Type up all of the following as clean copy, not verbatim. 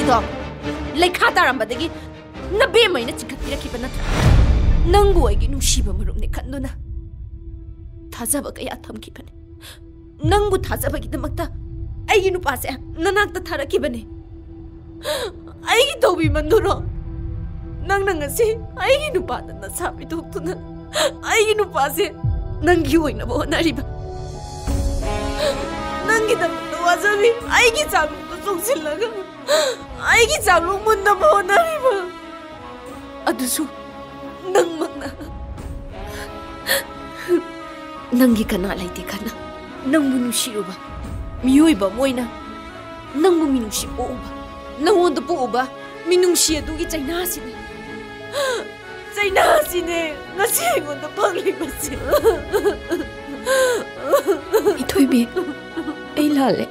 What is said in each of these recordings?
ꯉꯁꯤꯗꯣ ꯂꯩꯈꯥ ꯇꯥꯔꯝꯕꯗꯒꯤ ꯅꯕꯦꯝꯃꯩꯅ ꯆꯤꯡꯈꯠꯄꯤꯔꯛꯈꯤꯕ ꯅꯠꯇ꯭ꯔꯥ? ꯅꯪꯕꯨ ꯑꯩꯒꯤ ꯅꯨꯡꯁꯤꯕ ꯃꯔꯨꯞꯅꯦ ꯈꯟꯗꯨꯅ ꯊꯥꯖꯕ ꯀꯌꯥ ꯊꯝꯈꯤꯕꯅꯤ. ꯅꯪꯕꯨ ꯊꯥꯖꯕꯒꯤꯗꯃꯛꯇ ꯑꯩꯒꯤ ꯅꯨꯄꯥꯁꯦ ꯅꯅꯥꯛꯇ ꯊꯥꯔꯛꯈꯤꯕꯅꯤ. ꯑꯩꯒꯤ ꯇꯧꯕꯤꯃꯟꯗꯨꯔꯣ ꯅꯪꯅ ꯉꯁꯤ ꯑꯩꯒꯤ ꯅꯨꯄꯥꯗ ꯅꯁꯥ ꯄꯤꯊꯣꯛꯇꯨꯅ ꯑꯩꯒꯤ ꯅꯨꯄꯥꯁꯦ ꯅꯪꯒꯤ ꯑꯣꯏꯅꯕ ꯍꯣꯠꯅꯔꯤꯕ? ꯅꯪꯒꯤꯗꯃꯛꯇ ꯋꯥꯖꯕꯤ ꯑꯩꯒꯤ ꯆꯥꯛꯂꯨꯛꯇ ꯆꯣꯡꯁꯤꯜꯂꯒ ꯑꯩꯒꯤ ꯆꯥꯛꯂꯨꯛ ꯃꯨꯟꯅꯕ ꯍꯣꯠꯅꯔꯤꯕ? ꯑꯗꯨꯁꯨ ꯅꯪꯃꯛꯅ ꯅꯪꯒꯤ ꯀꯅꯥ ꯂꯩꯇꯦ ꯈꯟꯅ ꯅꯪꯕꯨ ꯅꯨꯡꯁꯤꯔꯨꯕ ꯃꯤꯑꯣꯏꯕ ꯑꯃ ꯑꯣꯏꯅ ꯅꯪꯕꯨ ꯃꯤꯅꯨꯡꯁꯤ ꯄꯣꯛꯎꯕ, ꯅꯪꯉꯣꯟꯗ ꯄꯣꯛꯎꯕ ꯃꯤꯅꯨꯡꯁꯤ ꯑꯗꯨꯒꯤ ꯆꯩꯅꯥꯁꯤꯅꯤ. ꯆꯩꯅꯥꯁꯤꯅꯦ ꯉꯁꯤ ꯑꯩꯉꯣꯟꯗ ꯐꯪꯂꯤꯕꯁꯦ. ꯃꯤꯊꯣꯏꯕꯤ, ꯑꯩ ꯂꯥꯜꯂꯦ.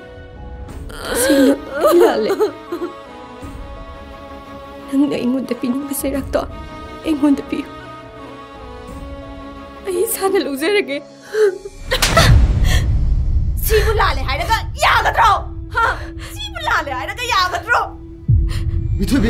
ꯇꯁꯦꯡꯅ ꯑꯩ ꯂꯥꯜꯂꯦ. ꯅꯪꯅ ꯑꯩꯉꯣꯟꯗ ꯄꯤꯅꯤꯡꯕ ꯆꯩꯔꯥꯛꯇꯣ ꯑꯩꯉꯣꯟꯗ ꯄꯤꯌꯨ. ꯑꯩ ꯏꯁꯥꯅ ꯂꯧꯖꯔꯒꯦ. 시부 라레 하이라가 야가드로! 하! 시부 라레 하이라가 야가드로! 미토비!